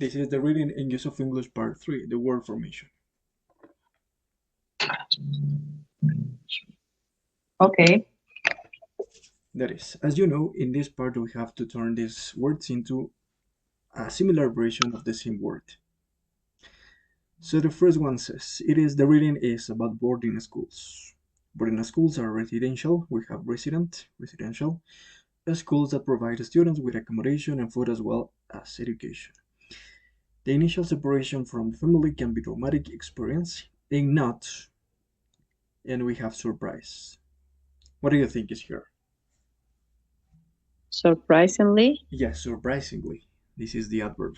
This is the reading and use of English part 3, the word formation. Okay. That is, as you know, in this part we have to turn these words into a similar version of the same word. So the first one says, the reading is about boarding schools. Boarding schools are residential. We have residential, schools that provide students with accommodation and food as well as education. The initial separation from family can be traumatic experience and not, and we have surprise. What do you think is here? Surprisingly, Yes, surprisingly. This is the adverb.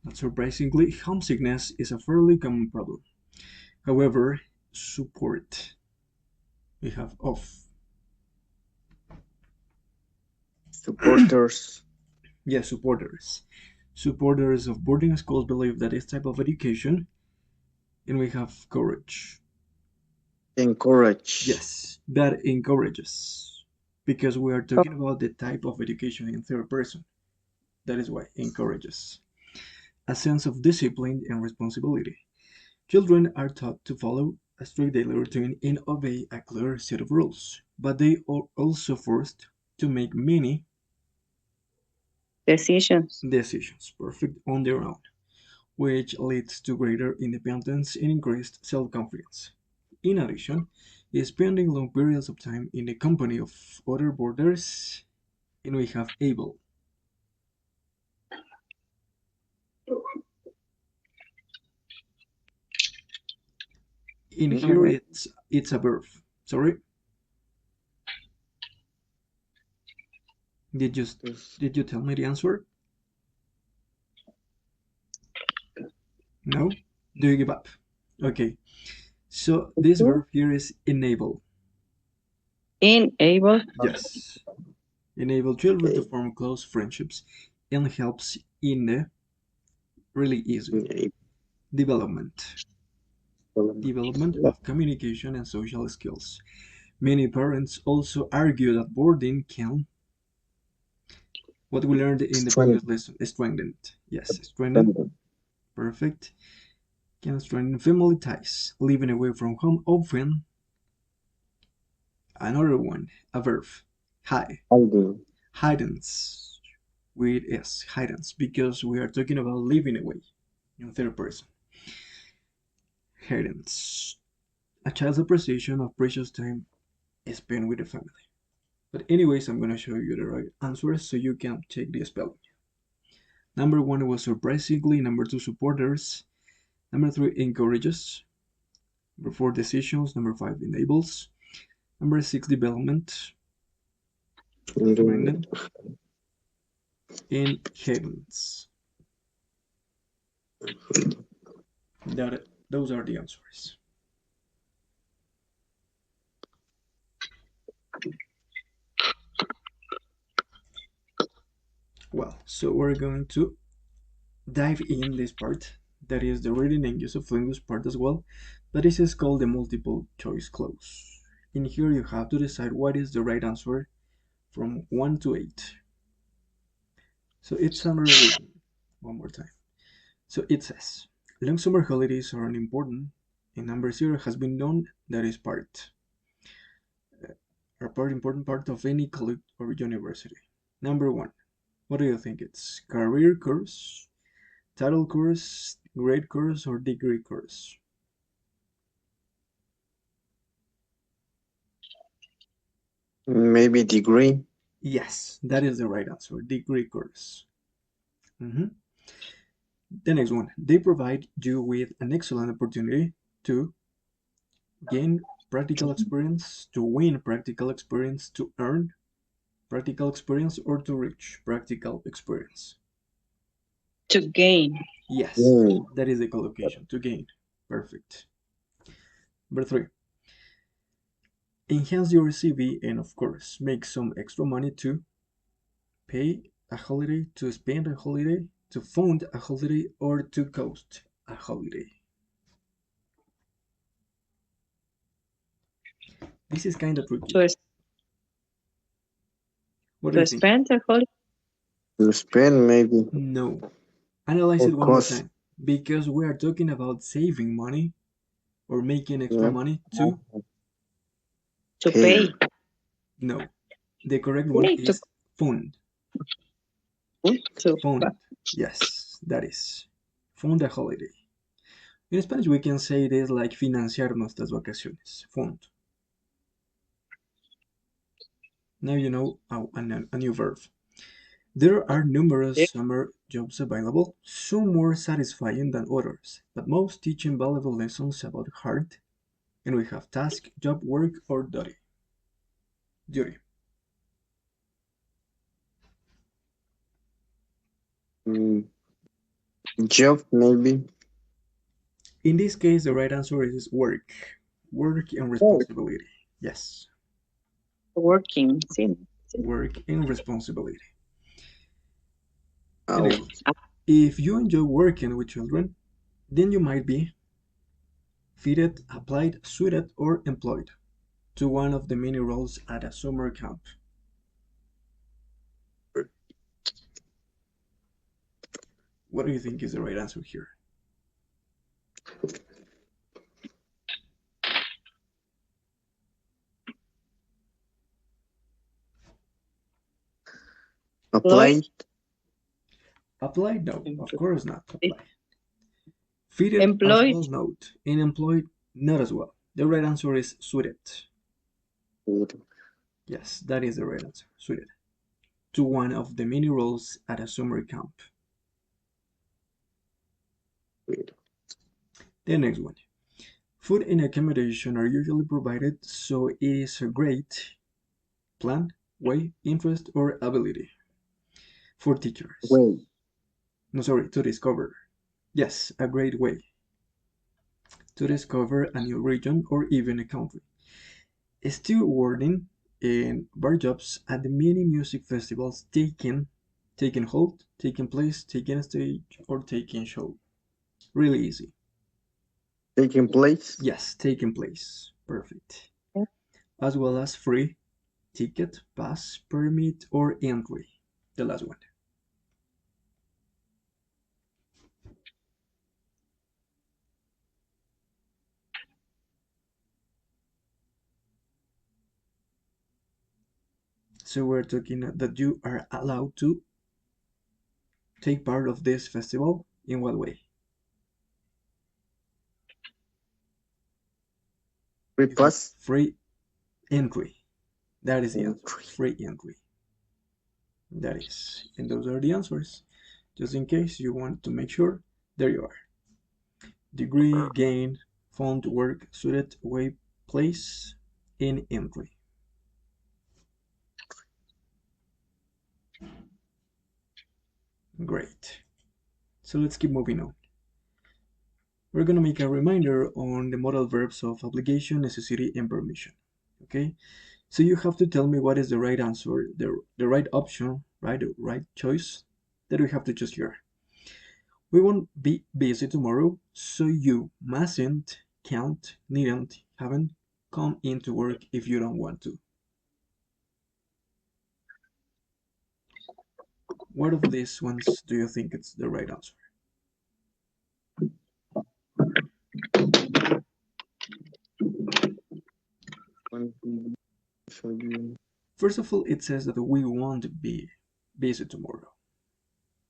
Not surprisingly, homesickness is a fairly common problem. However, support. We have of. Supporters. Yes, supporters. Supporters of boarding schools believe that this type of education, and we have courage. Encourage. Yes, that encourages. Because we are talking about the type of education in third person. That is why encourages. A sense of discipline and responsibility. Children are taught to follow a strict daily routine and obey a clear set of rules, but they are also forced to make many decisions. decisions perfect on their own, which leads to greater independence and increased self-confidence. In addition, spending long periods of time in the company of other boarders, and we have able. In here, it's a verb. Sorry, did you did you tell me the answer? No? Do you give up? Okay. So this verb here is enable. Enable. Yes. Enable children to form close friendships and helps in the really easy development. Development of communication and social skills. Many parents also argue that boarding can, what we learned in the previous lesson, strengthen. Yes, strengthen. Perfect. Can strengthen family ties. Living away from home often. Another one, a verb. Hidens. With S, hidens, because we are talking about living away in third person. Hidens. A child's appreciation of precious time spent with the family. But anyways, I'm gonna show you the right answers so you can check the spelling. Number one was surprisingly. Number two, supporters. Number three, encourages. Number four, decisions. Number five, enables. Number six, development. Strengthen. And heavens. Those are the answers. Well, so we're going to dive in this part, that is the reading and use of English part as well, but this is called the multiple choice clause. In here you have to decide what is the right answer from 1 to 8. So it's summary reading one more time. So it says, long summer holidays are an important, and number 0 has been known that is a part important part of any college or university. Number 1, what do you think it's? Career course, title course, grade course, or degree course? Maybe degree. Yes, that is the right answer. Degree course. The next one. They provide you with an excellent opportunity to gain practical experience, to win practical experience, to earn practical experience, or to reach practical experience. To gain. Yes, that is the collocation. To gain. Perfect. Number 3. Enhance your CV and, of course, make some extra money to pay a holiday, to spend a holiday, to fund a holiday, or to cost a holiday. This is kind of tricky. What do you think? Spend a holiday? To spend, maybe. No. Analyze it Of one more course. time. Because we are talking about saving money or making extra Yeah. money to To Pay. pay. no. The correct one Pay to is fund. to Fund. Yes, that is. Fund a holiday. In Spanish, we can say it is like financiar nuestras vacaciones. Fund. Now you know a new verb. There are numerous summer jobs available, some more satisfying than others, but most teaching valuable lessons about heart, and we have task, job, work, or duty. Duty. Mm, Job, maybe. In this case, the right answer is work. Work and work. responsibility. Yes, Working. See. work and responsibility. The next Oh, one. If you enjoy working with children, then you might be fitted, applied, suited, or employed to one of the many roles at a summer camp. What do you think is the right answer here? Employed. apply. Applied? No, of course not. Apply. Fitted as Employed. well? No. And employed? Not as well. The right answer is suited. Yes, that is the right answer. Suited to one of the many roles at a summer camp. The next one. Food and accommodation are usually provided, so it is a great plan, way, interest, or ability for teachers. Wait. No, sorry, to discover. Yes, a great way to discover a new region or even a country. Stewarding and bar jobs at the many music festivals taking hold, taking place, taking stage, or taking show. Really easy. Taking place. Yes, taking place. Perfect. As well as free ticket, pass, permit, or entry. The last one. So we're talking that you are allowed to take part of this festival. In what way? Free You have pass. free entry. That is the answer. Entry. Free entry. That is. And those are the answers. Just in case you want to make sure, there you are. Degree, gain, font, work, suited, way, place, in entry. Great. So let's keep moving on. We're going to make a reminder on the modal verbs of obligation, necessity, and permission. Okay? So you have to tell me what is the right answer, the right option, right? The right choice that we have to choose here. We won't be busy tomorrow, so you mustn't, can't, needn't, haven't come into work if you don't want to. What of these ones do you think it's the right answer? First of all, it says that we won't be busy tomorrow.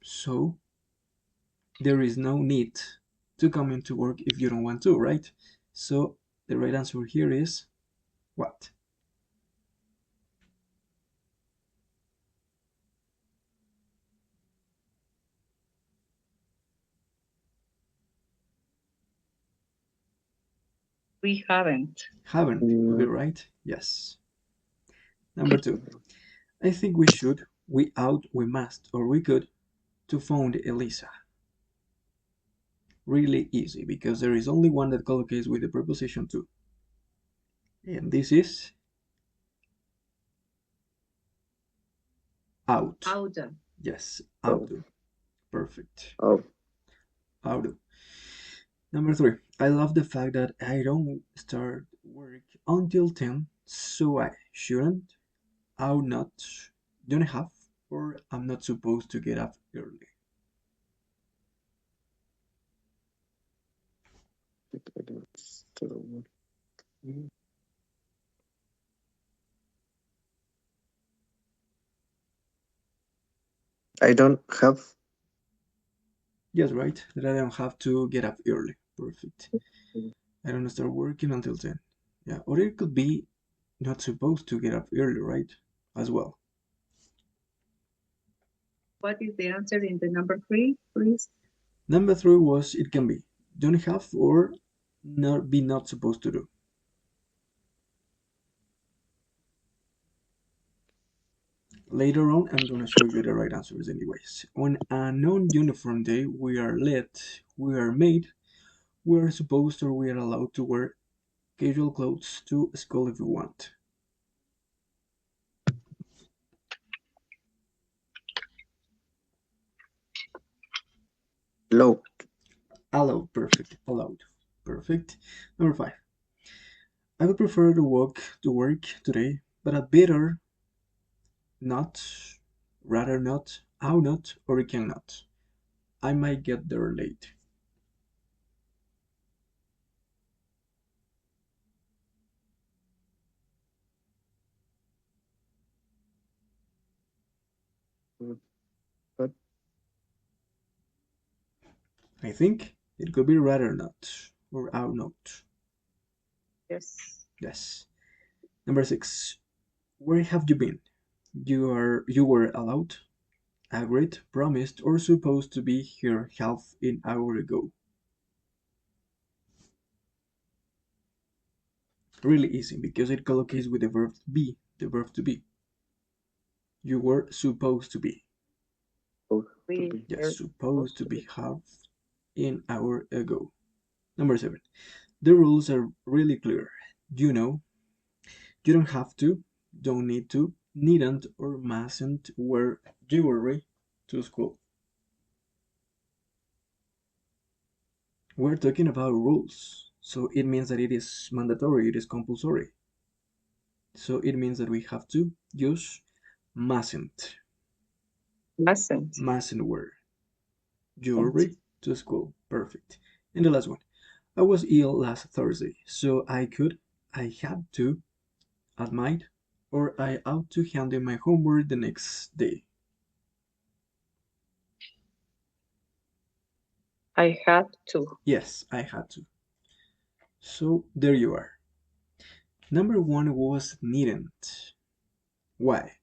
So there is no need to come into work if you don't want to, right? So the right answer here is what? We haven't. Haven't would be right? Yes. Number two. I think we should, we ought, we must, or we could to phone Elisa. Really easy because there is only one that collocates with the preposition to. And this is out. Out. Yes, Oh. auto. Perfect. Oh. Auto. Number three. I love the fact that I don't start work until 10, so I shouldn't, ought not, don't have, or I'm not supposed to get up early. I don't have. Yes, right. That I don't have to get up early. Perfect. I don't start working until 10. Yeah, or it could be not supposed to get up early, right? As well. What is the answer in the number three, please? Number three was it can be don't have or not supposed to do. Later on, I'm gonna show you the right answers anyways. On a non-uniform day, we are made, we are supposed or we are allowed to wear casual clothes to school if we want. Low. Allowed, perfect. Allowed, perfect. Number five. I would prefer to walk to work today, but I'd better not, rather not, how not, or cannot. I might get there late. But I think it could be rather not, or how not. Yes. Yes. Number six. Where have you been? You were allowed, agreed, promised, or supposed to be here half an hour ago. Really easy because it collocates with the verb be, the verb to be. You were supposed to be. We Yes, are supposed supposed to to be be. half an hour ago. Number seven. The rules are really clear. You know, you don't have to, don't need to, needn't, or mustn't wear jewelry to school. We're talking about rules, so it means that it is mandatory, it is compulsory. So it means that we have to use mustn't, Mustn't. mustn't wear And jewelry to school. Perfect. And the last one. I was ill last Thursday, so I had to, I might, or I ought to hand in my homework the next day. I had to. Yes, I had to. So there you are. Number one was needn't. Why?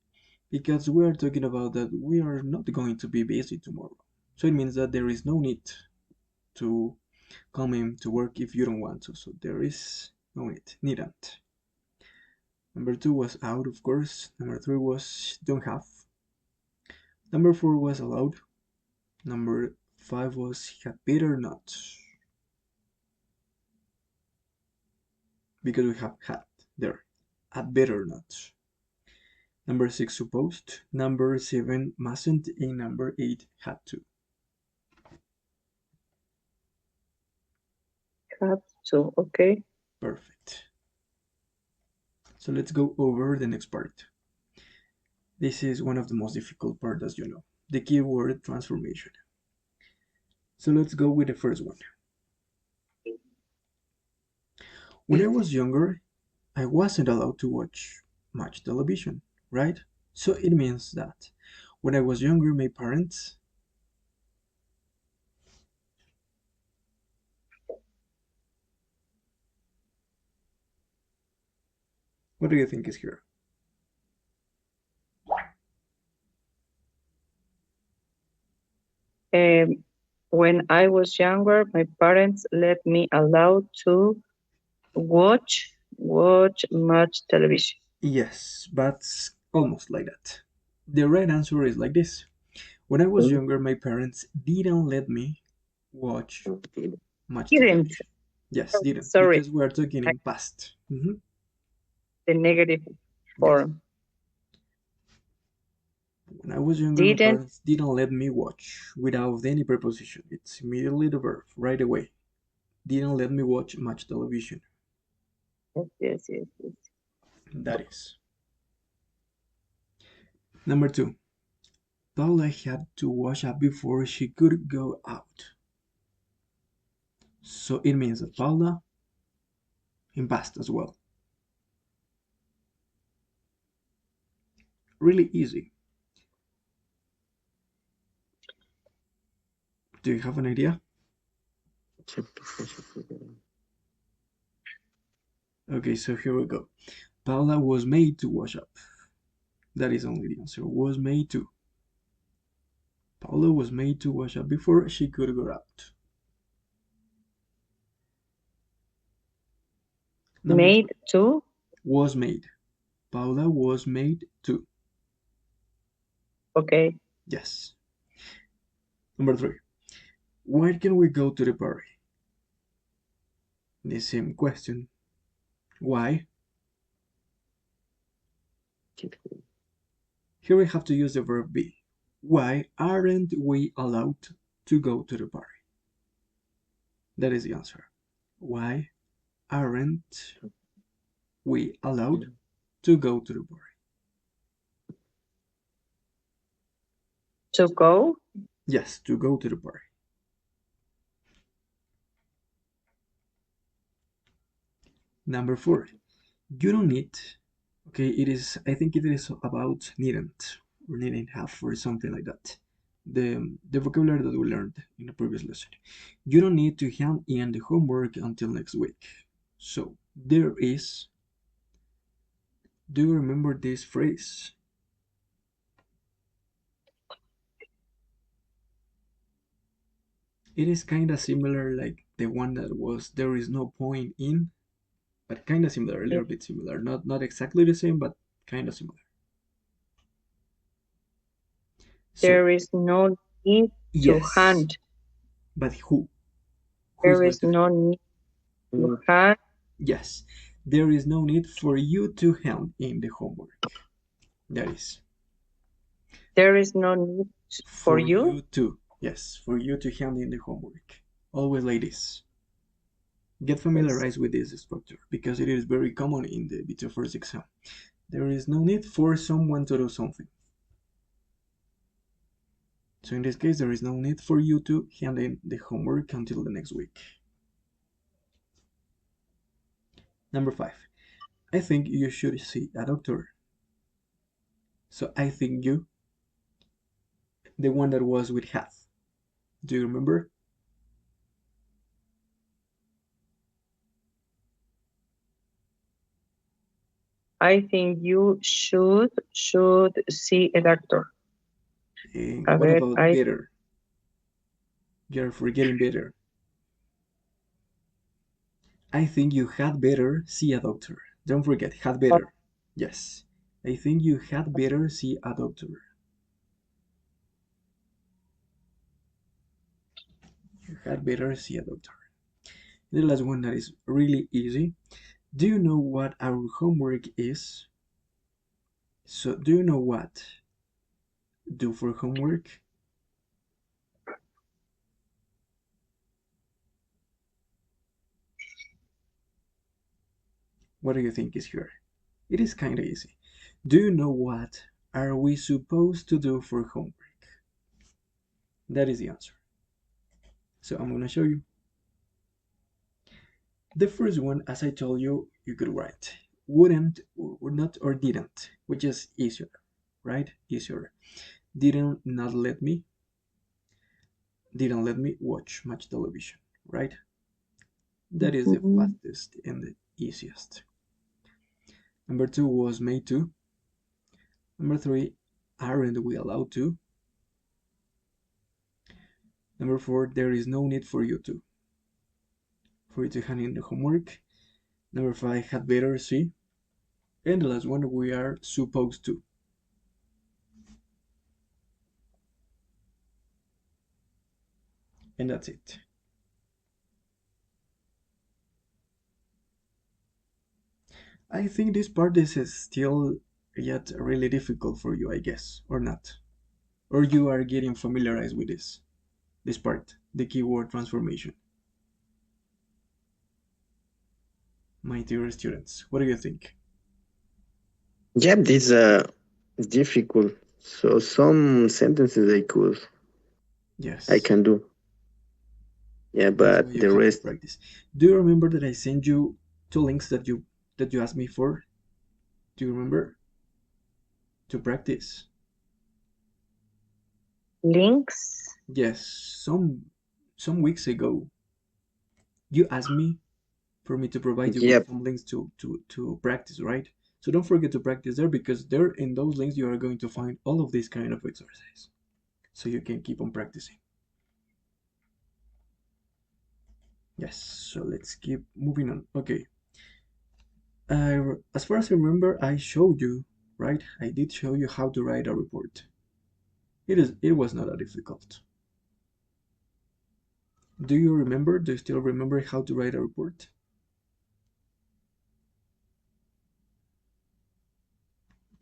Because we are talking about that we are not going to be busy tomorrow. So it means that there is no need to come in to work if you don't want to. So there is no need, needn't. Number two was out, of course. Number three was don't have. Number four was allowed. Number five was had better not. Because we have had there. Had better not. Number six supposed. Number seven mustn't. And number eight had to. Had to. Okay. Perfect. So let's go over the next part. This is one of the most difficult parts, as you know, the keyword transformation. So let's go with the first one. When I was younger, I wasn't allowed to watch much television, right? So it means that when I was younger, my parents, what do you think is here? Um, when I was younger, my parents let me allow to watch much television. Yes, but almost like that. The right answer is like this. When I was younger, my parents didn't let me watch much Didn't. television. Yes, didn't, Sorry, because we are talking I- in past. Mhm. the negative Yes. form. When I was younger, my Didn't. parents didn't let me watch without any preposition. It's immediately the verb, right away. Didn't let me watch much television. Yes. That is. Number two, Paula had to wash up before she could go out. So it means that Paula in past as well. Really easy. Do you have an idea? Okay, so here we go. Paula was made to wash up. That is only the answer. Was made to. Paula was made to wash up before she could go out. Number Made 3. to. Was made. Paula was made to. Okay. Yes. Number 3. Why can we go to the party? The same question. Why? Here we have to use the verb be. Why aren't we allowed to go to the party? That is the answer. Why aren't we allowed to go to the party? To go. Yes, to go to the party. Number 4. You don't need. Okay, I think it is about needn't or needn't have or something like that. The vocabulary that we learned in the previous lesson. You don't need to hand in the homework until next week. So there is. Do you remember this phrase? It is kind of similar like the one that was there is no point in, but kind of similar, a little bit similar. Not exactly the same, but kind of similar. So, There is no need to yes, hand. but who? There is no need to hand. Yes, there is no need for you to hand in the homework. That is. There is no need for you. To. Yes, for you to hand in the homework. Always like this. Get familiarized with this structure because it is very common in the BT1 exam. There is no need for someone to do something. So in this case, there is no need for you to hand in the homework until the next week. Number 5. I think you should see a doctor. So I think you, the one that was with have. Do you remember? I think you should see a doctor. What about better? You're forgetting better. I think you had better see a doctor. Don't forget, had better. Yes. I think you had better see a doctor. You had better see a doctor. And the last one that is really easy. Do you know what our homework is? So, do you know what do for homework? What do you think is here? It is kind of easy. Do you know what are we supposed to do for homework? That is the answer. So I'm going to show you. The first one, as I told you, you could write wouldn't or not or didn't, which is easier, right? Easier. Didn't let me watch much television, right? That is the fastest and the easiest. Number 2 was made to. Number 3, aren't we allowed to? Number 4, there is no need for you to hand in the homework. Number 5, had better see. And the last one, we are supposed to. And that's it. I think this part is still yet really difficult for you, I guess, or not? Or you are getting familiarized with this part, the keyword transformation. My dear students, what do you think? Yeah, this is difficult. So some sentences Yes. I can do. Yeah, That's but why you the have to rest, practice. Do you remember that I sent you two links that you asked me for? Do you remember? To practice. Links. Yes, some weeks ago you asked me for me to provide you with yep, some links to practice, right? So don't forget to practice there, because there in those links you are going to find all of this kind of exercise. So you can keep on practicing. Yes, so let's keep moving on. Okay. As far as I remember, I showed you, right? I did show you how to write a report. It was not that difficult. Do you remember? Do you still remember how to write a report?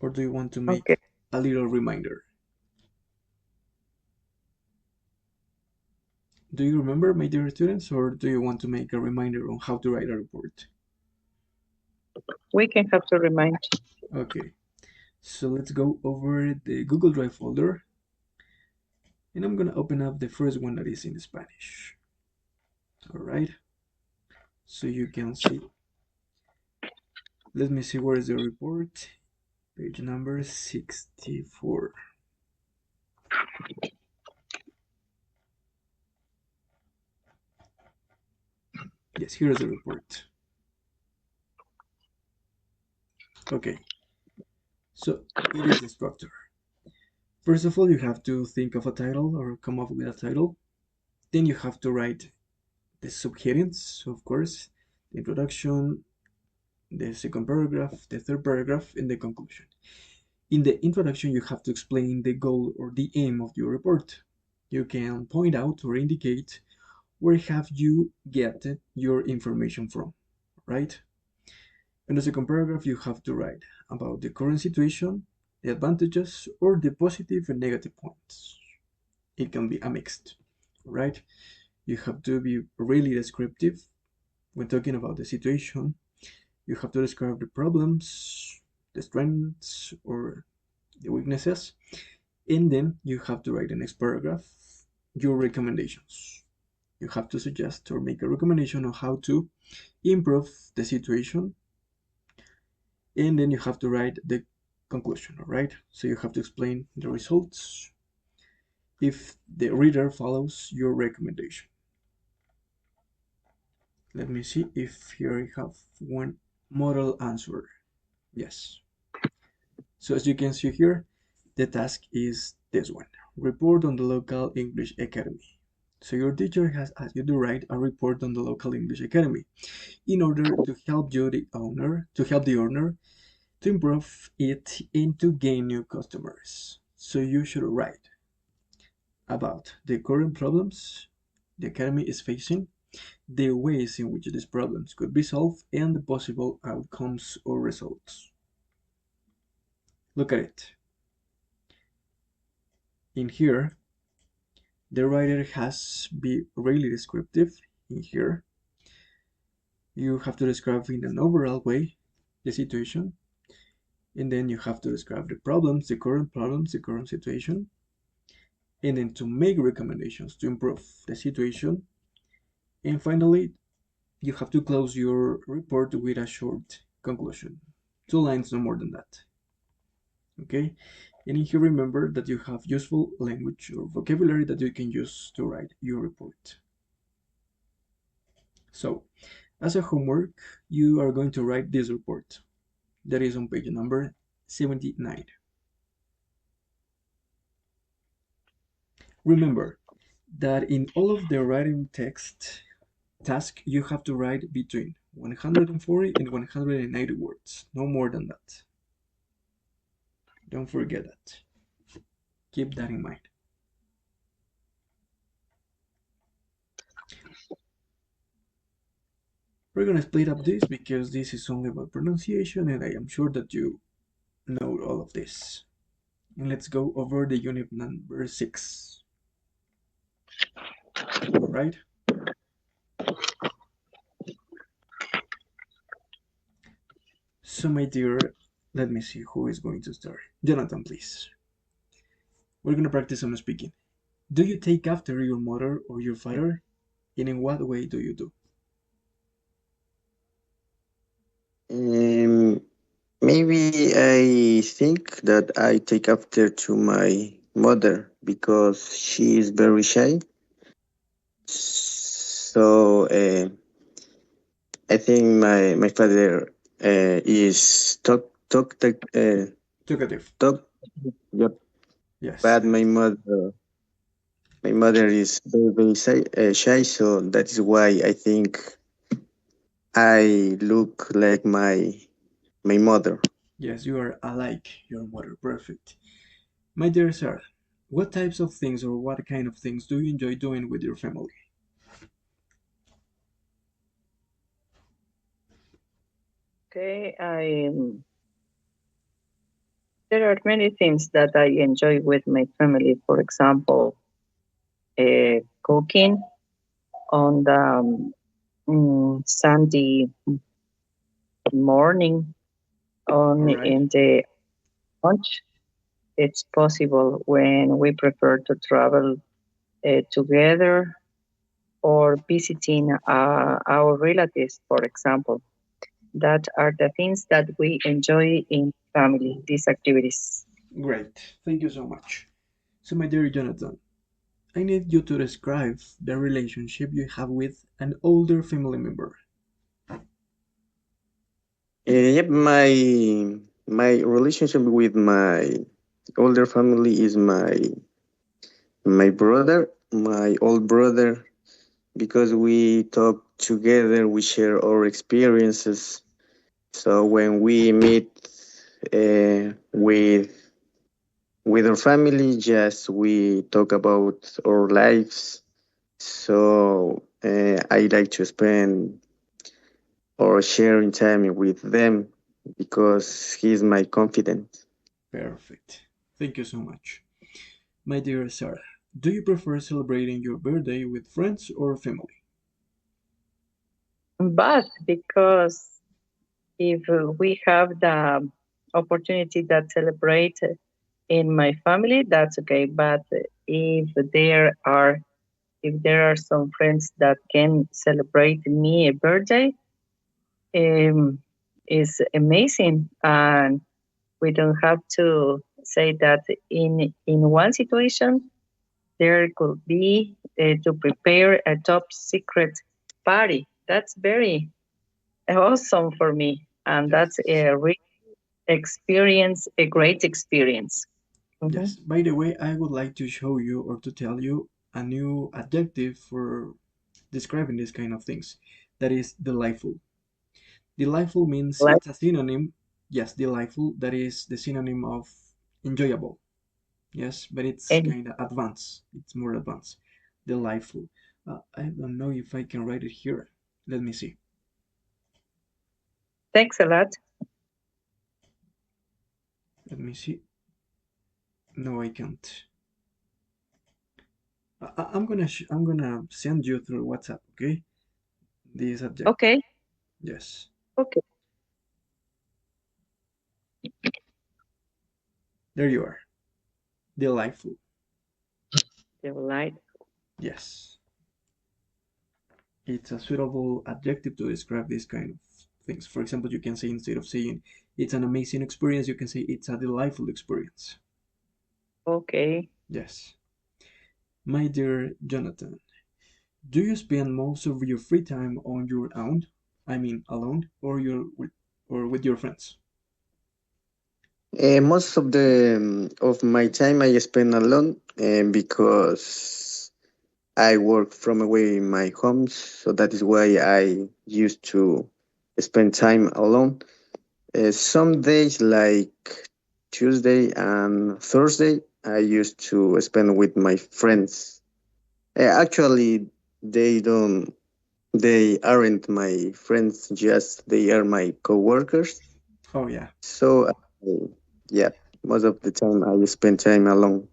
Or do you want to Okay. make a little reminder? Do you remember, my dear students, or do you want to make a reminder on how to write a report? We can have to remind. Okay, so let's go over the Google Drive folder, and I'm gonna open up the first one that is in Spanish. All right, so you can see. Let me see, where is the report? Page number 64. Yes, here is the report. Okay, so it is the structure. First of all, you have to think of a title or come up with a title. Then you have to write the subheadings, of course, the introduction, the second paragraph, the third paragraph, and the conclusion. In the introduction, you have to explain the goal or the aim of your report. You can point out or indicate where have you get your information from, right? In the second paragraph, you have to write about the current situation, the advantages, or the positive and negative points. It can be a mixed, right? You have to be really descriptive when talking about the situation. You have to describe the problems, the strengths, or the weaknesses, and then you have to write the next paragraph your recommendations. You have to suggest or make a recommendation on how to improve the situation, and then you have to write the conclusion, all right? So you have to explain the results if the reader follows your recommendation. Let me see if here I have one model answer. Yes. So as you can see here, the task is this one. Report on the local English Academy. So your teacher has asked you to write a report on the local English Academy in order to help the owner to improve it and to gain new customers. So you should write about the current problems the Academy is facing, the ways in which these problems could be solved, and the possible outcomes or results. Look at it. In here, the writer has be really descriptive. In here, you have to describe in an overall way the situation, and then you have to describe the problems, the current situation, and then to make recommendations to improve the situation. And finally, you have to close your report with a short conclusion. 2 lines, no more than that. Okay? And in here, remember that you have useful language or vocabulary that you can use to write your report. So, as a homework, you are going to write this report that is on page number 79. Remember that in all of the writing text task, you have to write between 140 and 180 words, no more than that. Don't forget that. Keep that in mind. We're gonna split up this because this is only about pronunciation and I am sure that you know all of this. And let's go over the unit number 6. All right? So my dear, let me see who is going to start. Jonathan, please. We're gonna practice some speaking. Do you take after your mother or your father? And in what way do you do? Maybe I think that I take after to my mother because she is very shy. So I think my father is Talkative. talk. Yep. Yes, But I understand. my mother is very shy. So that is why I think I look like my mother. Yes, you are alike your mother. Perfect. My dear Sarah, what types of things or what kind of things do you enjoy doing with your family? Okay, there are many things that I enjoy with my family. For example, cooking on the Sunday morning, All on right. in the lunch. It's possible when we prefer to travel together or visiting our relatives, for example. That are the things that we enjoy in family, these activities. Great. Thank you so much. So, my dear Jonathan, I need you to describe the relationship you have with an older family member. Yep, my relationship with my older family is my brother, my old brother, because we talk together, we share our experiences. So when we meet with our family, just we talk about our lives. So I like to spend or sharing time with them because he's my confidant. Perfect. Thank you so much. My dear Sarah, do you prefer celebrating your birthday with friends or family? But because if we have the opportunity that celebrate in my family, that's okay. But if there are some friends that can celebrate me a birthday, um, is amazing, and we don't have to say that in one situation there could be to prepare a top secret party. That's very awesome for me, and that's Yes. a real experience, a great experience. Mhm. Yes. By the way, I would like to show you or to tell you a new adjective for describing these kind of things. That is delightful. Delightful means Like, it's a synonym. Yes, delightful. That is the synonym of enjoyable. Yes, but it's and kind of advanced. It's more advanced. Delightful. I don't know if I can write it here. Let me see. thanks a lot. Let me see. No, I can't. I'm gonna send you through WhatsApp. Okay, this adjective. Okay, Yes, okay. there you are. Delightful. Delight. Yes, it's a suitable adjective to describe this kind of things. For example, you can say instead of saying it's an amazing experience, you can say it's a delightful experience. Okay. Yes. My dear Jonathan, do you spend most of your free time on your own? I mean, alone, or with your friends? Most of my time I spend alone because I work from away in my home, so that is why I used to spend time alone. Some days like Tuesday and Thursday, I used to spend with my friends. Actually, they don't. They aren't my friends. Just they are my coworkers. Oh yeah, So, yeah, most of the time I spend time alone.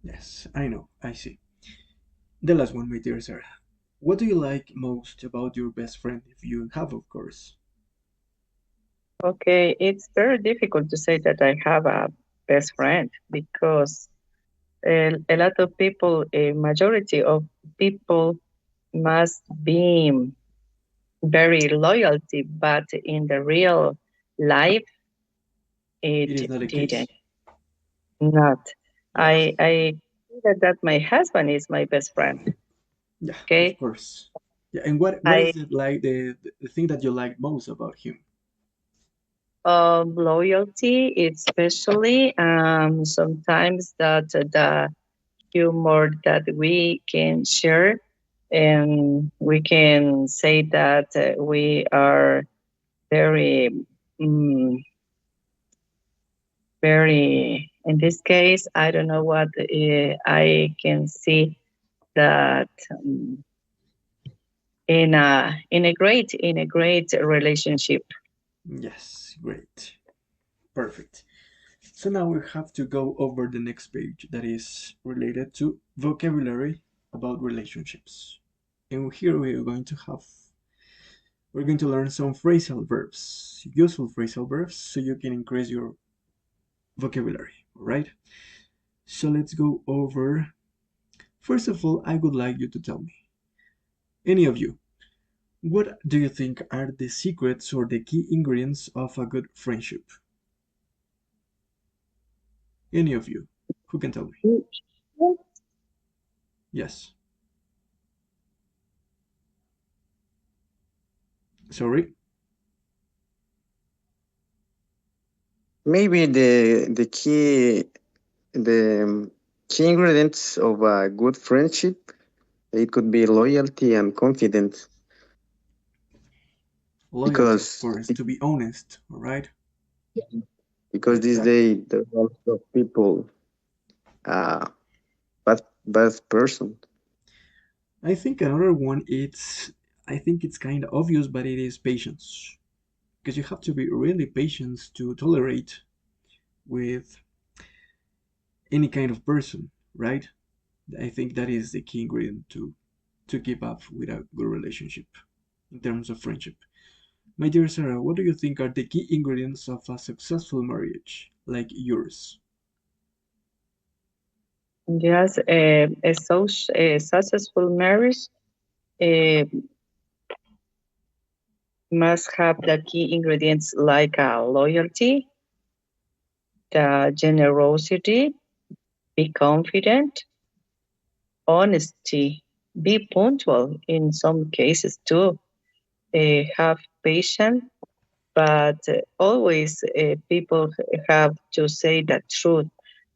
yes, I know, I see. The last one, my dear Sarah. What do you like most about your best friend, if you have, of course? Okay, it's very difficult to say that I have a best friend because a lot of people, a majority of people must be very loyalty, but in the real life, It is it not the case. didn't. Not. Yes. I think that my husband is my best friend. Yeah, of Okay. course. Yeah, and what I is it like the thing that you like most about him? loyalty, especially sometimes that the humor that we can share, and we can say that we are very um, very, in this case, I don't know what I can see that in a great relationship. Yes, great. Perfect. So now we have to go over the next page that is related to vocabulary about relationships. And here we're going to learn some phrasal verbs, useful phrasal verbs, so you can increase your vocabulary, all right? So let's go over. First of all, I would like you to tell me, any of you, what do you think are the secrets or the key ingredients of a good friendship? Any of you, who can tell me? Yes. Sorry. Maybe the key ingredients of a good friendship, it could be loyalty and confidence, Loyalty, of because course, to be honest, all right? these Exactly. days there are a lot of people, uh bad person. I think another one I think it's kind of obvious, but it is patience. Because you have to be really patient to tolerate with any kind of person, right? I think that is the key ingredient to keep up with a good relationship in terms of friendship. My dear Sarah, what do you think are the key ingredients of a successful marriage like yours? Yes, a successful marriage uh, must have the key ingredients like loyalty, the generosity, be confident, honesty, be punctual in some cases too, have patience, but always people have to say the truth.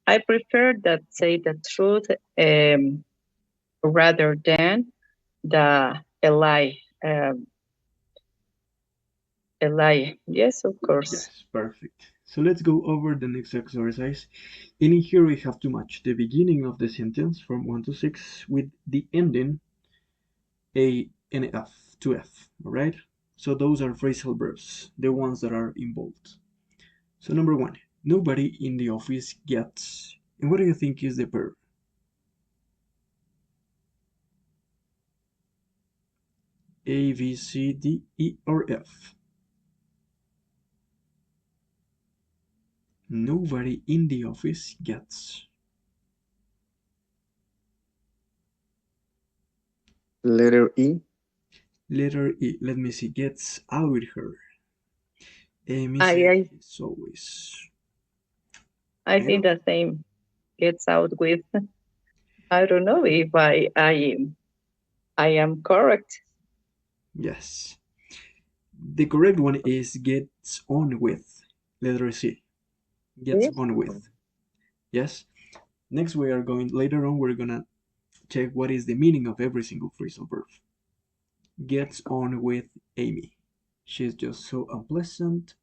I prefer that say the truth rather than the a lie. A lie. Yes, of course. Yes, perfect. So let's go over the next exercise. In here we have to match the beginning of the sentence from 1 to 6 with the ending A and F to F, alright? So those are phrasal verbs, the ones that are involved. So number 1, nobody in the office gets. And what do you think is the verb? A, B, C, D, E, or F? Nobody in the office gets. Letter E. Letter E, let me see, gets out with her. I Missy I, is always. I I think don't. the same gets out with. I don't know if I am correct. Yes. The correct one is gets on with. Letter C. Gets Yes. on with. Yes. Next, we are going, later on, we're gonna check what is the meaning of every single phrasal verb. Gets on with Amy. She's just so unpleasant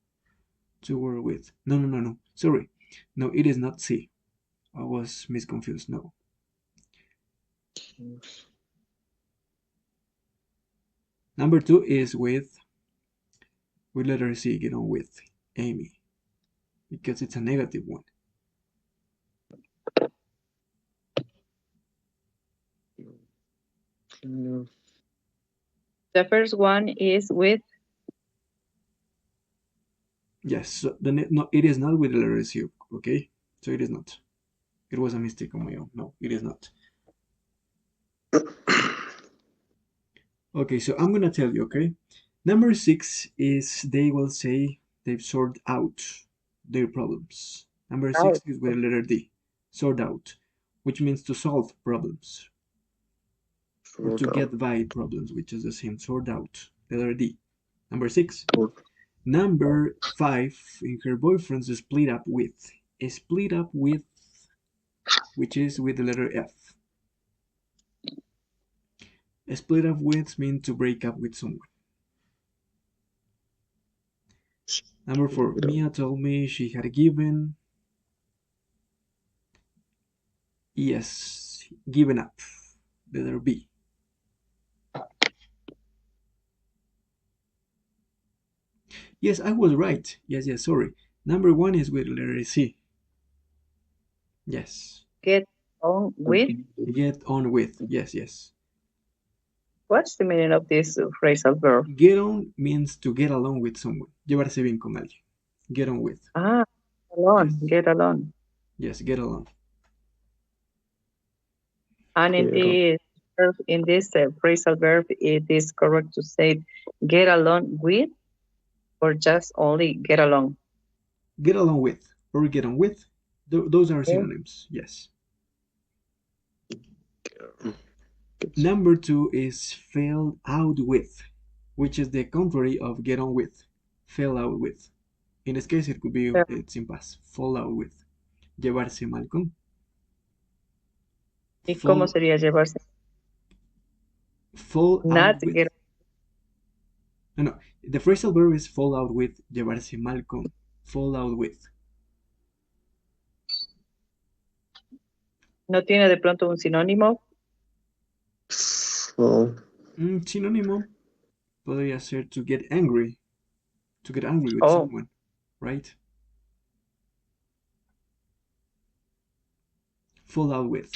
to work with. No, no, no, no. Sorry. No, it is not C. I was misconfused. No. Number two is with letter C, get on with Amy. Because it's a negative one. The first one is with. Yes, so no, it is not with the letter C, okay? So it is not. It was a mistake on my own. No, it is not. Okay, so I'm gonna tell you, okay? Number 6 is they will say they've sorted out their problems. Number 6 Out. is with the letter D, sort out, which means to solve problems or Sort to out. get by problems, which is the same, sort out, the letter D. Number 6. Sort. Number 5, in her boyfriend's split up with. Split up with, which is with the letter F. Split up with means to break up with someone. Number 4, Mia told me she had given, yes, given up, the letter B. Yes, I was right. Yes, sorry. Number 1 is with the letter C. Yes. Get on with. Get on with. Yes. What's the meaning of this phrasal verb? Get on means to get along with someone. Llevarse bien con alguien. Get on with. Ah, alone. Yes. Get along. Yes, get along. And in this phrasal verb, it is correct to say get along with or just only get along. Get along with or get on with. Those are synonyms. Yes. Number 2 is fell out with, which is the contrary of get on with. Fell out with. In this case, it could be it's in past. Fall out with. Llevarse mal con. ¿Y cómo Fall, sería llevarse? fall Not out with. get. No. The phrasal verb is fall out with. Llevarse mal con. Fall out with. ¿No tiene de pronto un sinónimo? Oh, Sinónimo podría ser to get angry. To get angry with Oh, someone, right? Fall out with.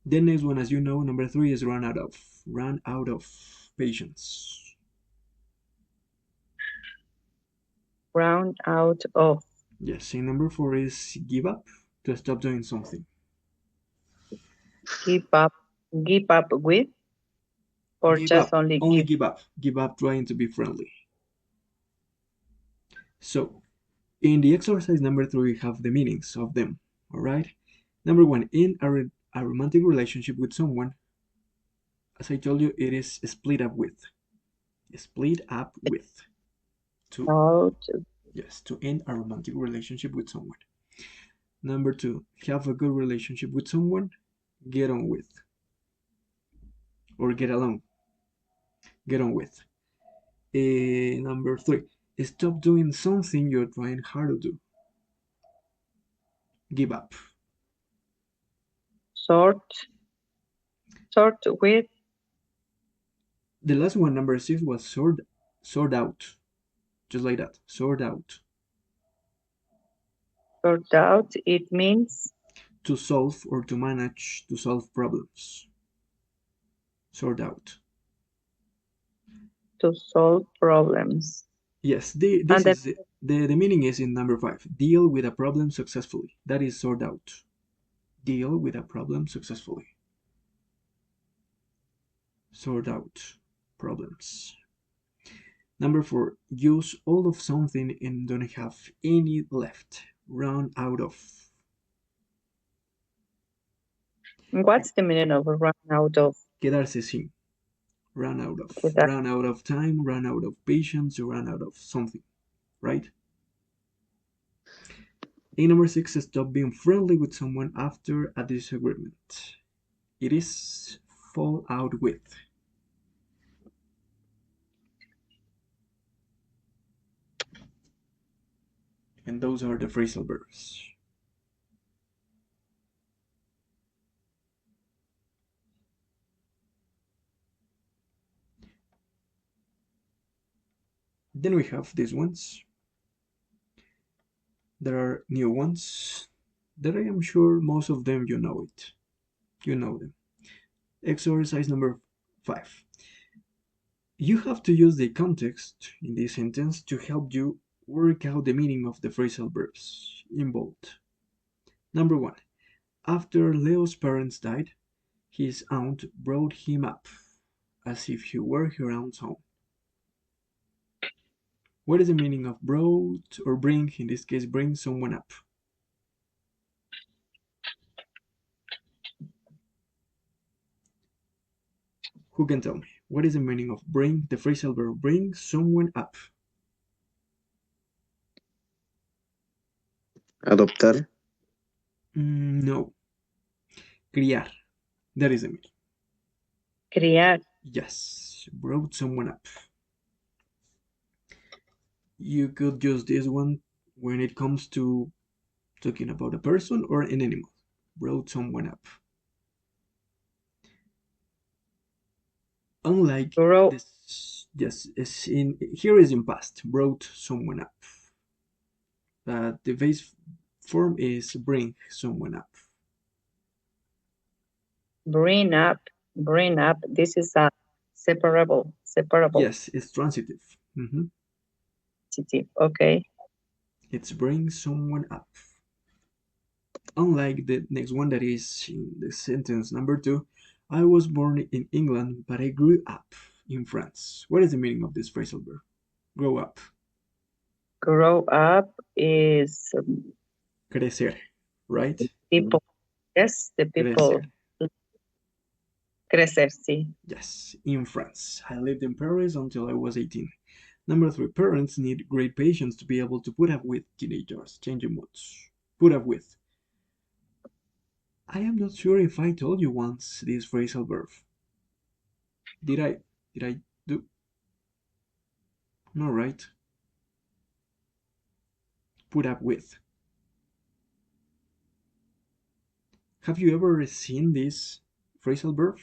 The next one, as you know, number 3 is run out of. Run out of patience. round out of. Yes, and number 4 is give up, to stop doing something. Give up with, or Give just up, only only give. give up trying to be friendly. So, in the exercise number 3, we have the meanings of them, all right? Number 1, in a romantic relationship with someone, as I told you, it is split up with. Split up with. To, Out. yes, to end a romantic relationship with someone. Number 2, have a good relationship with someone, get on with. Or get along, get on with. Number 3, stop doing something you're trying hard to do. Give up. Sort with. The last one, number 6, was sort out. Just like that, sort out. Sort out. It means To solve or to manage to solve problems. Sort out. to solve problems. Yes, And then the meaning is in number 5. Deal with a problem successfully. That is sort out. Deal with a problem successfully. Sort out problems. Number 4, use all of something and don't have any left. Run out of. what's the meaning of run out of? Quedarse sin. Run out of. Quedar- Run out of time, run out of patience, or run out of something, right? And number 6, stop being friendly with someone after a disagreement. It is fall out with. And those are the phrasal verbs. Then we have these ones. There are new ones that I am sure most of them you know it. You know them. Exercise number 5. You have to use the context in this sentence to help you work out the meaning of the phrasal verbs involved. Number 1. After Leo's parents died, His aunt brought him up, as if he were her own son. What is the meaning of brought or bring? In this case, bring someone up. Who can tell me? What is the meaning of bring? The phrasal verb bring someone up. Adoptar. No. Criar. That is the meaning. Criar. Yes. Brought someone up. You could use this one when it comes to talking about a person or an animal. Brought someone up. Unlike Grow. this, yes, here is in past. Brought someone up. The base form is bring someone up. Bring up. Bring up. This is a separable. Yes, it's transitive. Okay. It's bring someone up. Unlike the next one that is in the sentence number 2, I was born in England, but I grew up in France. What is the meaning of this phrasal verb? Grow up. Grow up is Crecer, right? people. Yes, the people. Crecer. Crecer, sí. Yes, in France. I lived in Paris until I was 18. Number 3, parents need great patience to be able to put up with teenagers changing moods. Put up with. I am not sure if I told you once this phrasal verb. Did I do? No, right? Put up with. Have you ever seen this phrasal verb?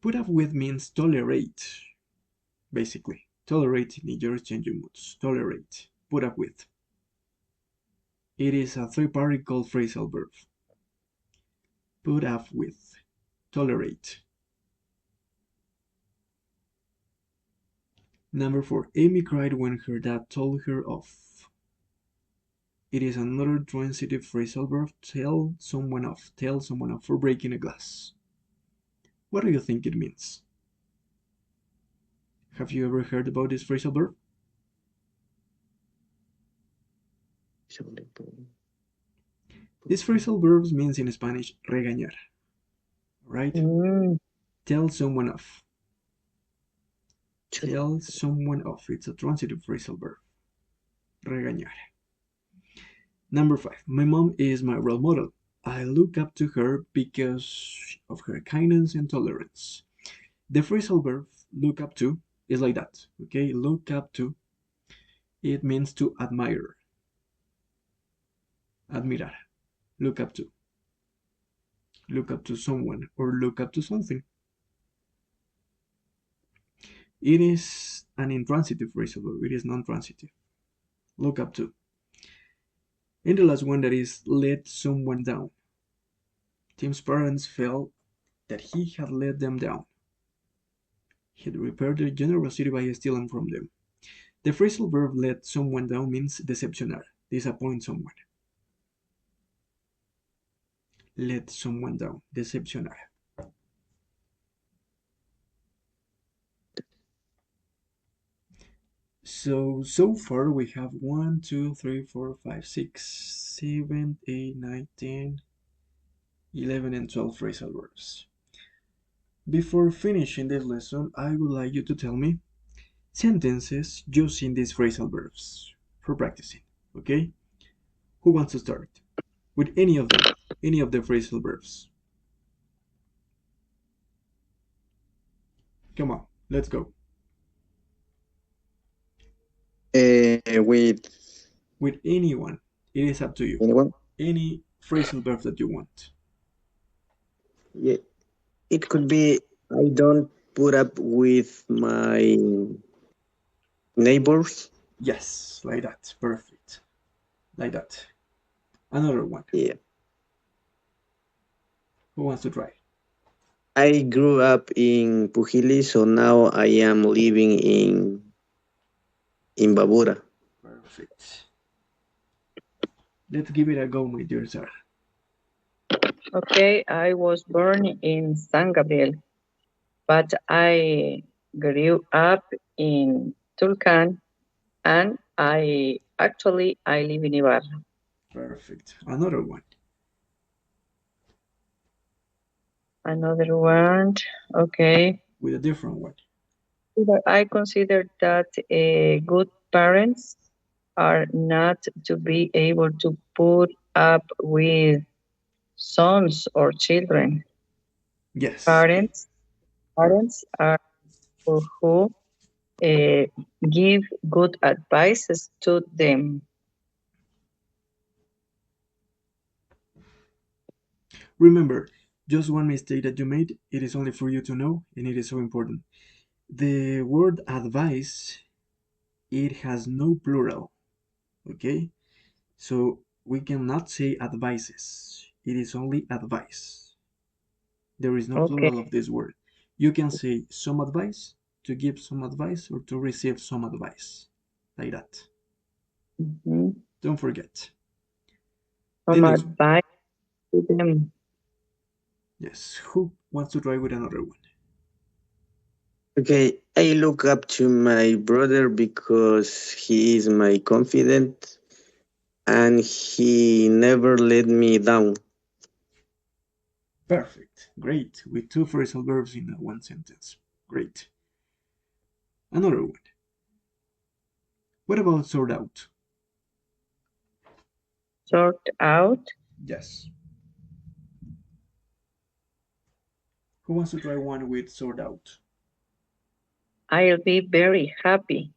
Put up with means tolerate, basically. Tolerate teenagers changing moods. Tolerate. Put up with. It is a 3-particle phrasal verb. Put up with. Tolerate. Number 4. Amy cried when her dad told her off. It is another transitive phrasal verb. Tell someone off. Tell someone off for breaking a glass. What do you think it means? Have you ever heard about this phrasal verb? This phrasal verb means in Spanish regañar, right? Tell someone off. Tell someone off. It's a transitive phrasal verb. Regañar. Number 5. My mom is my role model. I look up to her because of her kindness and tolerance. The phrasal verb look up to is like that. Okay, look up to. It means to admire. Admirar. Look up to. Look up to someone or look up to something. It is an intransitive phrasal verb. It is non-transitive. Look up to. And the last one that is let someone down. Tim's parents felt that he had let them down. He had repaired their generosity by stealing from them. The phrasal verb let someone down means decepcionar, disappoint someone. Let someone down, decepcionar. So far we have 1, 2, 3, 4, 5, 6, 7, 8, 9, 10, 11, and 12 phrasal verbs. Before finishing this lesson, I would like you to tell me sentences using these phrasal verbs for practicing, okay? Who wants to start? With any of them, any of the phrasal verbs. Come on, let's go. With anyone. It is up to you. Anyone? Any phrasal verb that you want. Yeah. It could be I don't put up with my neighbors. Yes, like that. Perfect. Like that. Another one. Yeah. Who wants to try? I grew up in Pujili, so now I am living in Babura. Perfect. Let's give it a go, my dear Sarah. Okay, I was born in San Gabriel, but I grew up in Tulcan, and I live in Ibarra. Perfect. Another one Another one. Okay. with a different one. I consider that good parents are not to be able to put up with sons or children. Yes. Parents are people who uh, give good advices to them. Remember, just one mistake that you made, it is only for you to know, and it is so important. The word advice, it has no plural, okay? So we cannot say advices. It is only advice. There is no Okay. plural of this word. You can say some advice, to give some advice, or to receive some advice. Like that. Mhm. Don't forget. The Some next one. advice to them. Yes. Who wants to try with another one? Okay, I look up to my brother because he is my confidant and he never let me down. Perfect. Great. With two phrasal verbs in one sentence. Great. Another one. What about sort out? Sort out. Yes. Who wants to try one with sort out? I'll be very happy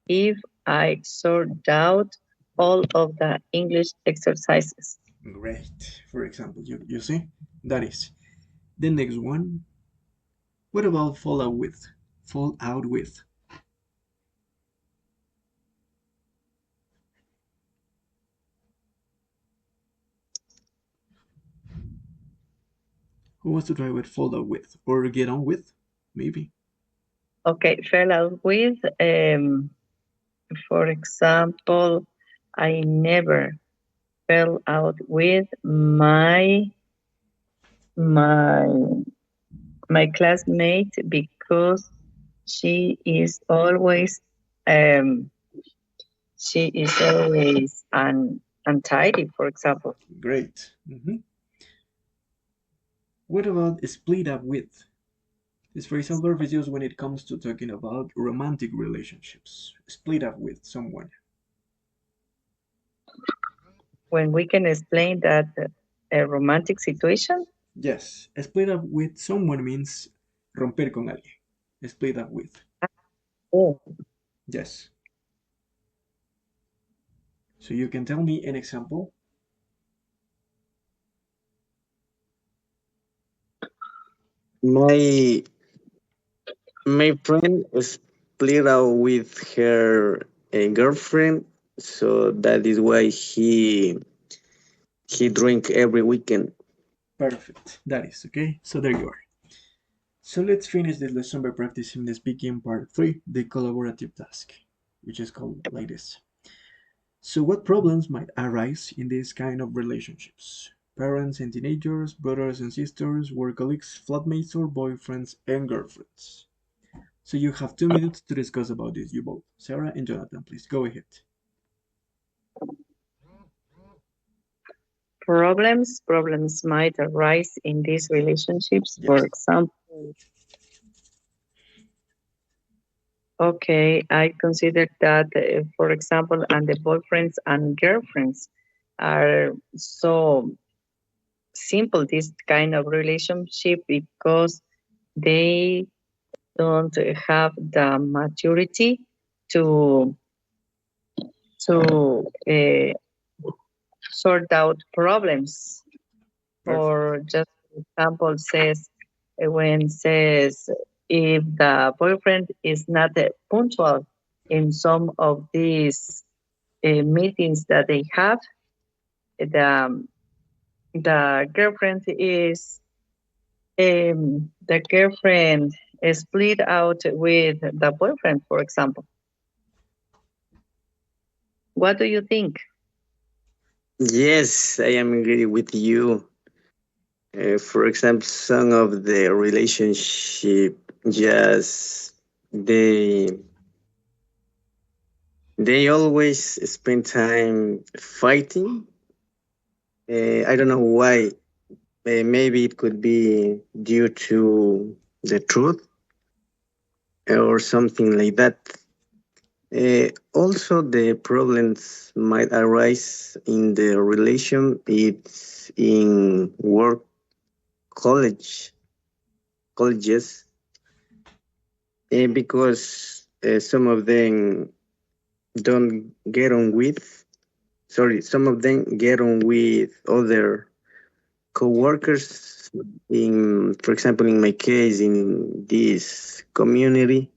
if I sort out all of the English exercises. Great. For example, you see? That is. The next one. What about fall out with? Fall out with. Who wants to try with fall out with? Or get on with? Maybe. Okay, fell out with, for example, I never fell out with my my classmate because she is always um she is always untidy, for example. Great. What about split up with? This phrasal verb is used when it comes to talking about romantic relationships. Split up with someone. When we can explain that a romantic situation. Yes, split up with someone means romper con alguien. Split up with. Oh, Yes. So you can tell me an example. My my friend split out with her girlfriend, so that is why he drink every weekend. Perfect. That is okay. So there you are. So let's finish this lesson by practicing the speaking part 3, the collaborative task, which is called like this. So what problems might arise in this kind of relationships? Parents and teenagers, brothers and sisters, work colleagues, flatmates, or boyfriends and girlfriends. So you have 2 minutes to discuss about this, you both. Sarah and Jonathan, please go ahead. problems might arise in these relationships. For Yes. example, okay, I consider that, for example, and the boyfriends and girlfriends are so simple, this kind of relationship, because they don't have the maturity to to sort out problems. Perfect. Or just example says, when says, if the boyfriend is not punctual in some of these meetings that they have, the the girlfriend is split out with the boyfriend, for example. What do you think? Yes, I am agree with you. For example, some of the relationship just they they always spend time fighting. I don't know why. Maybe it could be due to the truth or something like that. Also, the problems might arise in the relation. It's in work, college, colleges, because some of them don't get on with. Sorry, some of them get on with other co-workers. In, for example, in my case, in this community,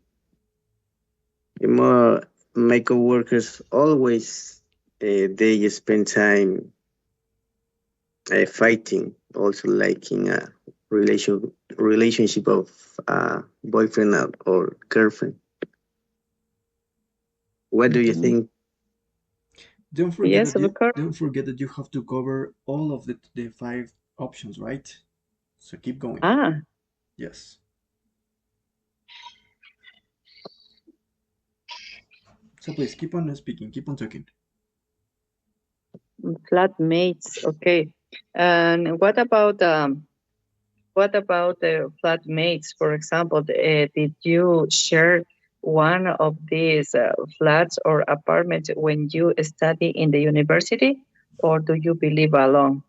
more my co-workers always they spend time fighting, also like in a relationship of boyfriend or girlfriend. What do you Okay. think? Yes, of course. Don't forget that you have to cover all of the five options, right? So keep going. Ah, Yes. So please keep on speaking, keep on talking. flatmates. Okay. And what about the flatmates? For example, did you share one of these flats or apartments when you study in the university, or do you believe alone?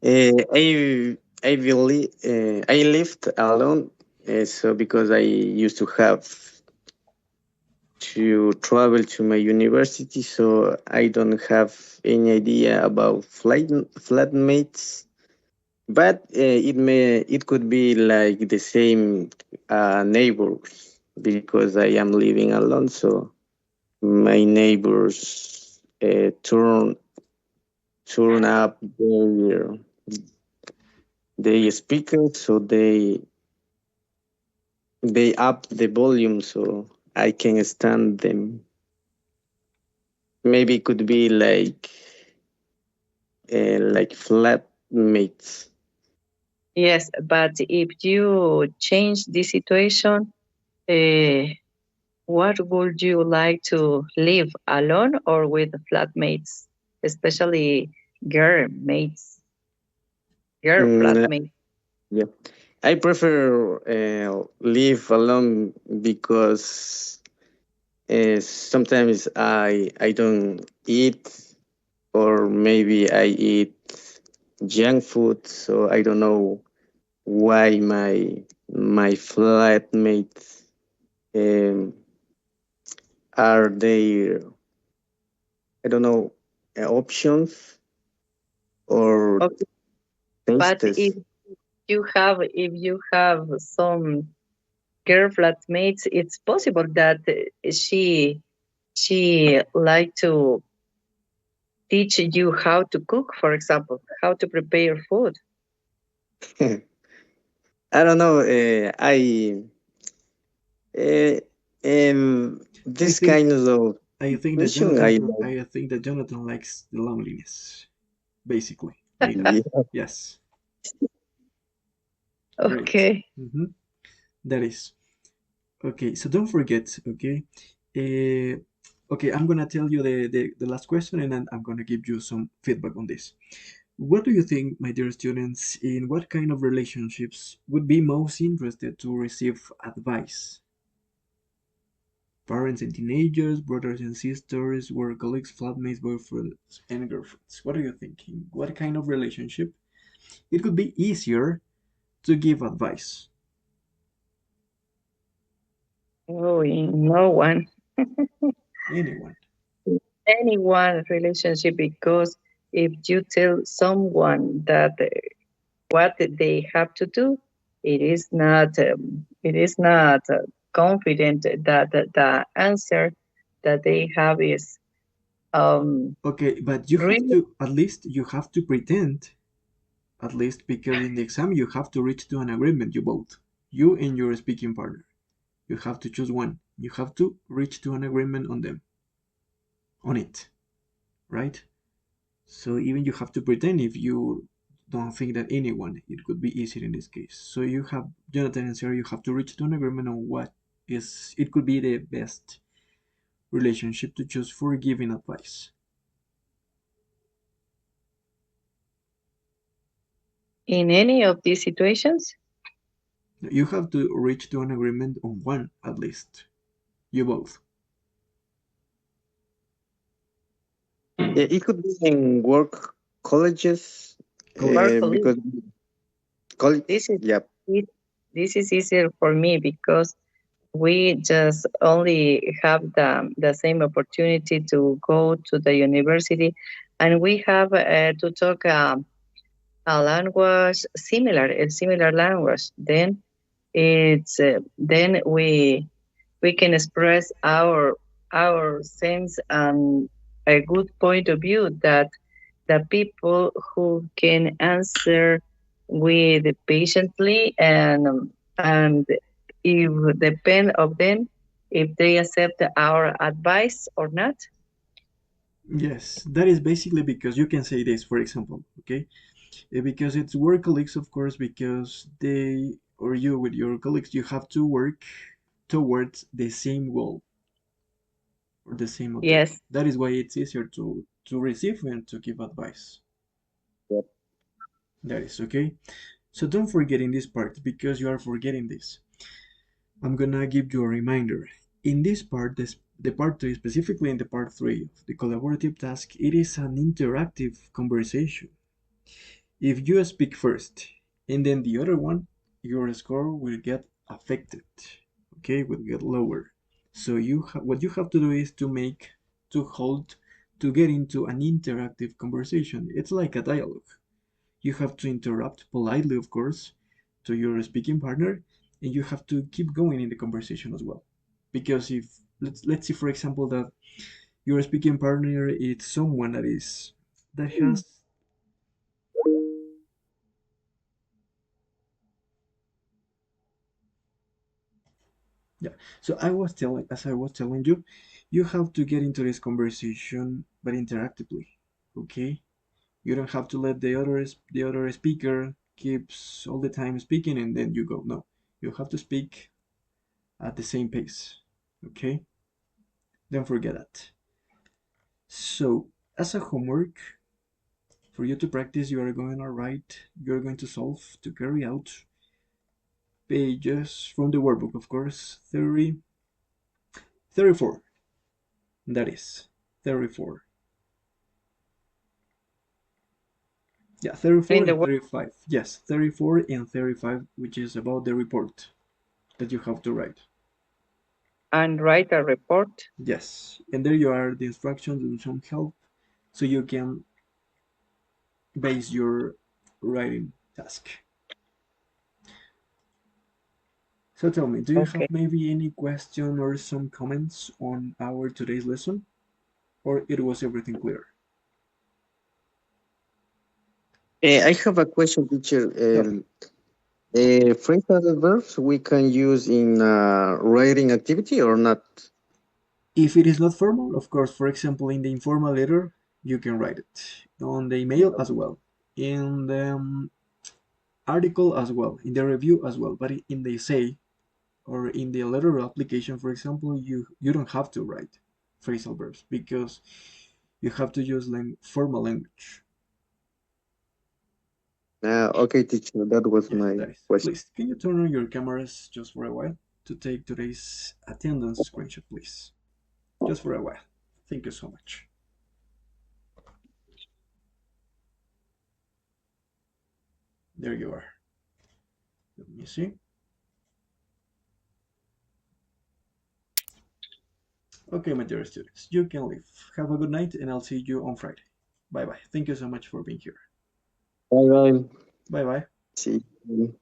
I believe I lived alone, so because I used to have to travel to my university, so I don't have any idea about flatmates. But it could be like the same neighbors because I am living alone, so my neighbors turn up their speakers, so they up the volume so I can stand them. Maybe it could be like flatmates. Yes, but if you change the situation, uh, what would you like to live alone or with flatmates, especially girl mates, girl Mm, flatmates? yeah, I prefer live alone because sometimes I don't eat, or maybe I eat junk food, so I don't know why my flatmates um, are they, I don't know, options or Okay, but tastes. if you have some girl flatmates, it's possible that she like to teach you how to cook, for example, how to prepare food. I don't know. Uh, I this think kind of situation, I like. I think that Jonathan likes the loneliness, basically. Maybe. Yeah. Yes. Great. Okay. That is. Okay, so don't forget, okay? Uh, okay, I'm gonna tell you the last question and then I'm gonna give you some feedback on this. What do you think, my dear students, in what kind of relationships would be most interested to receive advice? Parents and teenagers, brothers and sisters, work colleagues, flatmates, boyfriends, and girlfriends. What are you thinking? What kind of relationship? It could be easier to give advice. Oh, no one, Anyone. anyone relationship, because if you tell someone that what they have to do, it is not confident that the answer that they have is Okay, but you have really. to, at least you have to pretend, at least because in the exam you have to reach to an agreement, you both, you and your speaking partner. You have to choose one. You have to reach to an agreement on them, on it, right? So even you have to pretend if you don't think that anyone, it could be easier in this case. So you have Jonathan and Sarah, you have to reach to an agreement on what is it could be the best relationship to choose for giving advice. In any of these situations? You have to reach to an agreement on one at least. You both. Yeah, it could be in work colleges, College. Colleagues. because college. This is Yeah, it. This is easier for me because we just only have the same opportunity to go to the university, and we have to talk a language similar, a similar language. Then it's then we can express our sense and a good point of view that the people who can answer with patiently and if depend of them if they accept our advice or not. Yes, that is basically because you can say this, for example, okay? Because it's work colleagues, of course, because they or you with your colleagues, you have to work towards the same goal or the same objective. Yes. That is why it's easier to receive and to give advice. yeah. That is okay. So don't forget in this part because you are forgetting this. I'm gonna give you a reminder. In this part, the part 3, specifically in the part 3 of the collaborative task, it is an interactive conversation. If you speak first and then the other one, your score will get affected. Okay, will get lower. So what you have to do is to hold to get into an interactive conversation. It's like a dialogue. You have to interrupt politely, of course, to your speaking partner, and you have to keep going in the conversation as well. Because if let's say for example that your speaking partner is someone that has yeah. So as I was telling you, you have to get into this conversation, but interactively. Okay. You don't have to let the other speaker keeps all the time speaking and then you go. No, you have to speak at the same pace. Okay. Don't forget that. So as a homework for you to practice, you are going to write. You're going to solve to carry out pages from the workbook, of course. 34. That is 34. Yeah, 34 In and the 35. Yes, 34 and 35, which is about the report that you have to write. and write a report. Yes, and there you are the instructions and some help so you can base your writing task. So tell me, do you have Okay. maybe any question or some comments on our today's lesson? Or it was everything clear? I have a question, teacher. Tell me. Phrasal verbs we can use in writing activity or not? If it is not formal, of course, for example, in the informal letter, you can write it. On the email as well. In the article as well, in the review as well. But in the essay or in the letter application, for example, you don't have to write phrasal verbs because you have to use formal language. Okay, teacher, that was Yes, my that is. question. Please, can you turn on your cameras just for a while to take today's attendance screenshot, please? Just for a while. Thank you so much. There you are. Let me see. Okay, my dear students, you can leave. Have a good night, and I'll see you on Friday. Bye bye. Thank you so much for being here. Bye bye. Bye bye. See you.